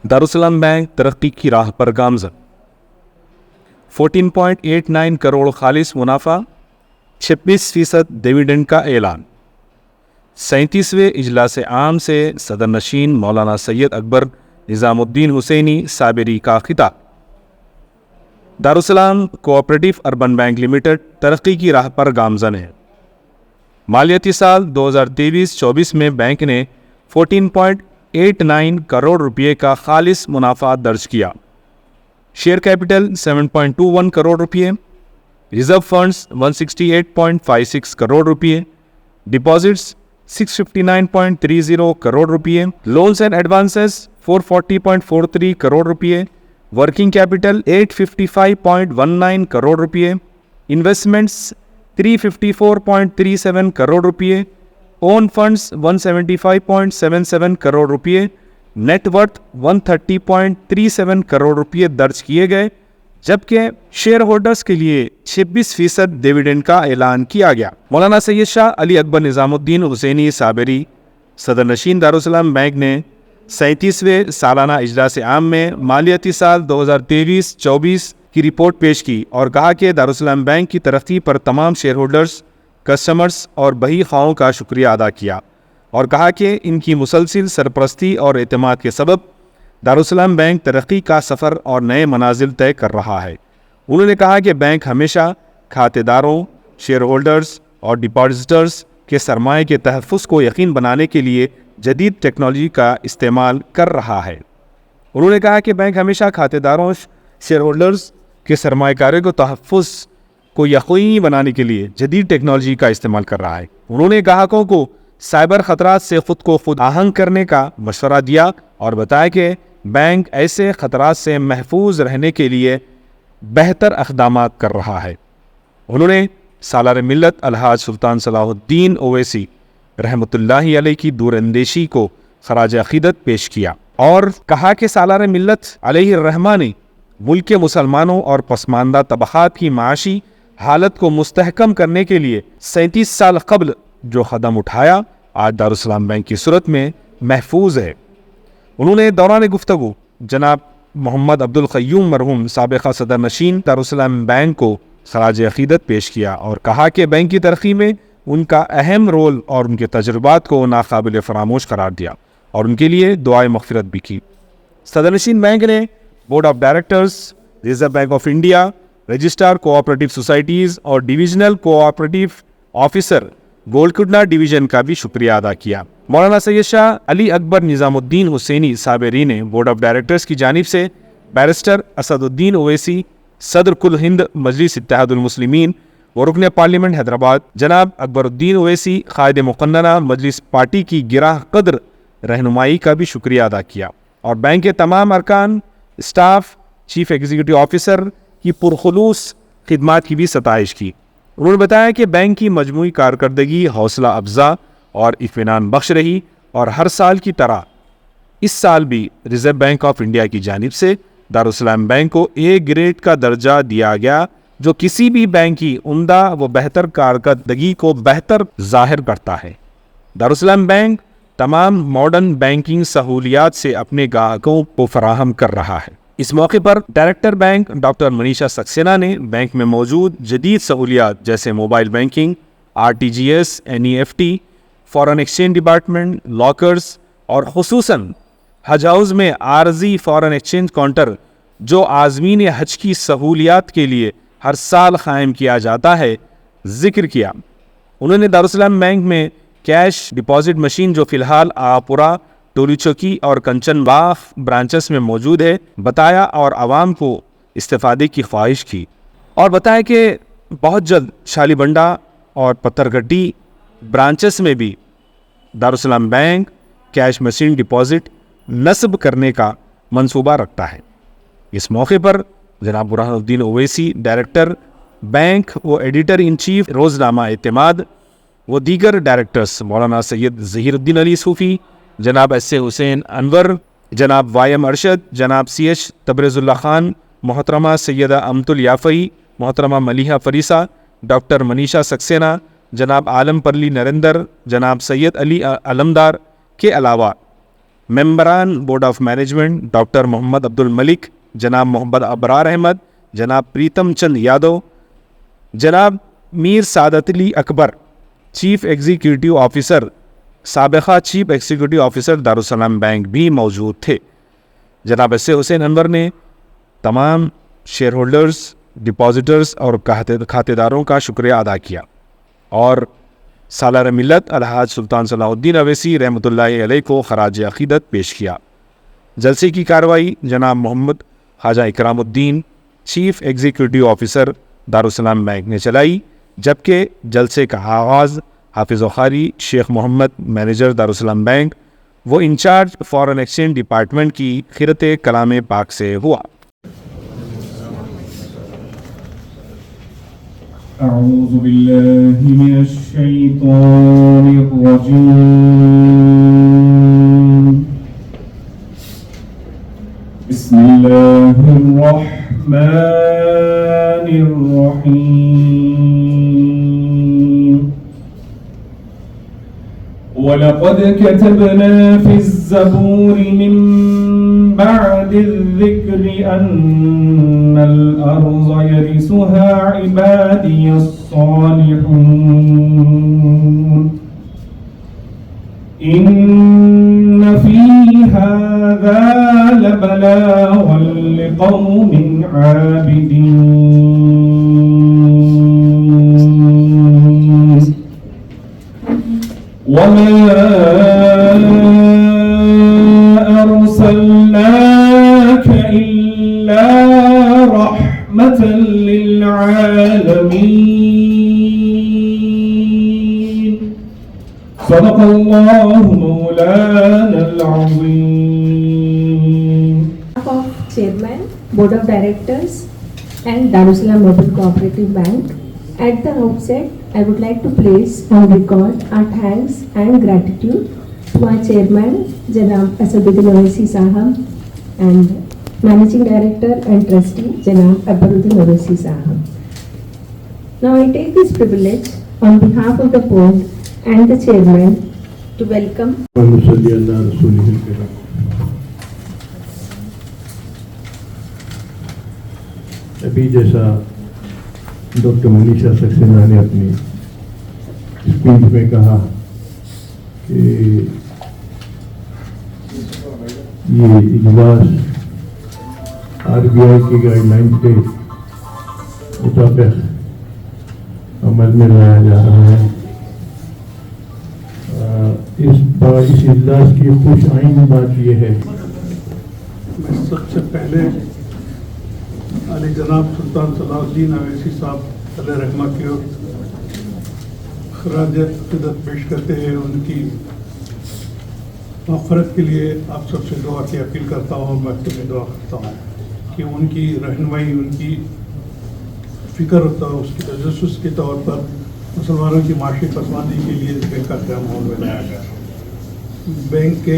دارالسلام bank ترقی کی راہ پر گامزن، 14.89 کروڑ خالص منافع، 26% ڈویڈنڈ کا اعلان۔ 37ویں اجلاس عام سے صدر نشین مولانا سید اکبر نظام الدین حسینی صابری کا خطاب۔ دارالسلام کوآپریٹو اربن بینک لمیٹڈ ترقی کی راہ پر گامزن ہے۔ مالیاتی سال 2023-24 میں بینک نے 14.89 کروڑ روپے کا خالص منافع درج کیا۔ شیئر کیپٹل 7.21 کروڑ روپے، ریزرو فنڈز 168.56 کروڑ روپے، ڈپازٹس 659.30 کروڑ روپے، لونز اینڈ ایڈوانسز 440.43 کروڑ روپے، ورکنگ کیپٹل 855.19 کروڑ روپے، انویسٹمنٹس 354.37 کروڑ روپے، اون فنڈز 175.77 کروڑ روپے، نیٹ ورتھ 130.37 کروڑ روپے درج کیے گئے، جبکہ شیئر ہولڈرز کے لیے 26% ڈویڈنڈ کا اعلان کیا گیا۔ مولانا سید شاہ علی اکبر نظام الدین حسینی صابری صدر نشین دارالسلام بینک نے 37ویں سالانہ اجلاس عام میں مالیاتی سال 2023-24 کی رپورٹ پیش کی اور کہا کہ دارالسلام بینک کی ترقی پر تمام شیئر ہولڈرز، کسٹمرز اور بہی خواہوں کا شکریہ ادا کیا اور کہا کہ ان کی مسلسل سرپرستی اور اعتماد کے سبب دارالسلام بینک ترقی کا سفر اور نئے منازل طے کر رہا ہے۔ انہوں نے کہا کہ بینک ہمیشہ کھاتے داروں، شیئر ہولڈرز اور ڈپازٹرز کے سرمایہ کے تحفظ کو یقین بنانے کے لیے جدید ٹیکنالوجی کا استعمال کر رہا ہے۔ انہوں نے کہا کہ بینک ہمیشہ کھاتے داروں، شیئر ہولڈرز کے سرمایہ کاری کو تحفظ کو یقینی بنانے کے لیے جدید ٹیکنالوجی کا استعمال کر رہا ہے۔ انہوں نے گاہکوں کو سائبر خطرات سے خود آہنگ کرنے کا مشورہ دیا اور بتایا کہ بینک ایسے خطرات سے محفوظ رہنے کے لیے بہتر اقدامات کر رہا ہے۔ انہوں نے سالار ملت الحاج سلطان صلاح الدین اویسی رحمۃ اللہ علیہ کی دور اندیشی کو خراج عقیدت پیش کیا اور کہا کہ سالار ملت علیہ الرحمہ نے ملک کے مسلمانوں اور پسماندہ طبقات کی معاشی حالت کو مستحکم کرنے کے لیے 37 سال قبل جو قدم اٹھایا آج دارالسلام بینک کی صورت میں محفوظ ہے۔ انہوں نے دوران گفتگو جناب محمد عبدالقیوم مرحوم سابقہ صدر نشین دارالسلام بینک کو خراج عقیدت پیش کیا اور کہا کہ بینک کی ترقی میں ان کا اہم رول اور ان کے تجربات کو ناقابل فراموش قرار دیا اور ان کے لیے دعائے مغفرت بھی کی۔ صدر نشین بینک نے board of directors, Reserve Bank of India, registrar cooperative societies اور divisional cooperative officer Golconda division کا بھی شکریہ ادا کیا۔ مولانا سید شاہ علی اکبر نظام الدین حسینی صابری نے بورڈ آف ڈائریکٹرز کی جانب سے بیرسٹر اسد الدین اویسی، صدر کل ہند مجلس اتحاد المسلمین و رکن پارلیمنٹ حیدرآباد جناب اکبر الدین اویسی قائد مقننہ مجلس پارٹی کی گراں قدر رہنمائی کا بھی شکریہ ادا کیا اور بینک کے تمام ارکان، اسٹاف، چیف ایگزیکٹو آفیسر کی پرخلوص خدمات کی بھی ستائش کی۔ انہوں نے بتایا کہ بینک کی مجموعی کارکردگی حوصلہ افزا اور اطمینان بخش رہی اور ہر سال کی طرح اس سال بھی ریزرو بینک آف انڈیا کی جانب سے دارالسلام بینک کو اے گریڈ کا درجہ دیا گیا، جو کسی بھی بینک کی عمدہ و بہتر کارکردگی کو بہتر ظاہر کرتا ہے۔ دارالسلام بینک تمام ماڈرن بینکنگ سہولیات سے اپنے گاہکوں کو فراہم کر رہا ہے۔ اس موقع پر director bank doctor Manisha Saxena نے بینک میں موجود جدید سہولیات جیسے mobile banking, RTGS، NEFT، foreign exchange department, lockers اور خصوصاً حج ہاؤس میں عارضی فارن ایکسچینج کاؤنٹر جو عازمین حج کی سہولیات کے لیے ہر سال قائم کیا جاتا ہے ذکر کیا۔ انہوں نے دارالسلام بینک میں کیش ڈپازٹ مشین جو فی الحال آپورہ، ٹولی چوکی اور کنچن باغ برانچز میں موجود ہے بتایا اور عوام کو استفادے کی خواہش کی اور بتایا کہ بہت جلد شالی بنڈا اور پتھر گڈی برانچز میں بھی دارالسلام بینک کیش مشین ڈپازٹ نصب کرنے کا منصوبہ رکھتا ہے۔ اس موقع پر جناب برہان الدین اویسی ڈائریکٹر بینک و ایڈیٹر ان چیف روزنامہ اعتماد و دیگر ڈائریکٹرز مولانا سید ظہیر الدین علی صوفی، جناب ایس اے حسین انور، جناب وائی ایم ارشد، جناب سی ایچ تبریز اللہ خان، محترمہ سیدہ امت الیافعی، محترمہ ملیحہ فریسہ، ڈاکٹر منیشا سکسینہ، جناب عالم پرلی نریندر، جناب سید علی علمدار کے علاوہ ممبران بورڈ آف مینجمنٹ ڈاکٹر محمد عبد الملک، جناب محمد ابرار احمد، جناب پریتم چند یادو، جناب میر سعادت علی اکبر، چیف ایگزیکٹو آفیسر، سابقہ چیف ایگزیکٹو آفیسر دارالسلام بینک بھی موجود تھے۔ جناب ایس اے حسین انور نے تمام شیئر ہولڈرز، ڈپازیٹرز اور کھاتے داروں کا شکریہ ادا کیا اور سالار ملت الحاج سلطان صلاح الدین اویسی رحمۃ اللہ علیہ کو خراج عقیدت پیش کیا۔ جلسے کی کارروائی جناب محمد خواجہ اکرام الدین، چیف ایگزیکٹو آفیسر دارالسلام بینک نے چلائی، جبکہ جلسے کا آغاز حافظ وقاری شیخ محمد، مینیجر دارالسلام بینک وہ انچارج فارن ایکسچینج ڈپارٹمنٹ کی خیرت کلام پاک سے ہوا۔ اعوذ باللہ من الشیطان الرجیم، بسم اللہ الرحمن الرحیم، وَلَقَدْ كَتَبْنَا فِي الزَّبُورِ مِن بَعْدِ الذِّكْرِ أَنَّ الْأَرْضَ يَرِثُهَا عِبَادِيَ الصَّالِحُونَ إِنَّ فِي هَذَا لَبَلَاغًا لِقَوْمٍ عَابِدِينَ وَمَا أَرْسَلْنَاكَ إِلَّا رَحْمَةً لِلْعَالَمِينَ صدق الله مولانا العظيم. Of Chairman, Board of Directors and Darussalam Mobile Cooperative Bank, at the outset, I would like to place on record our thanks and gratitude to our Chairman, Janab Asaduddin Owaisi Sahab, and Managing Director and Trustee, Janab Akbaruddin Owaisi Sahab. Now I take this privilege on behalf of the Board and the Chairman to welcome ابھی جیسا doctor Manisha Saxena نے اپنی speech میں کہا کہ یہ اجلاس RBI کی گائیڈ لائن کے مطابق عمل میں لایا جا رہا ہے۔ اس اجلاس کی خوش آئند بات یہ ہے، میں سب سے پہلے علی جناب سلطان صلاح الدین اویسی صاحب علیہ رحمہ کی خراج عقیدت پیش کرتے ہیں، ان کی مغفرت کے لیے آپ سب سے دعا کی اپیل کرتا ہوں۔ میں سے دعا کرتا ہوں کہ ان کی رہنمائی، ان کی فکر ہوتا ہے، اس کی تجسس کے طور پر مسلمانوں کی معاشی پسماندگی کے لیے بینک کا قیام میں لایا گیا۔ بینک کے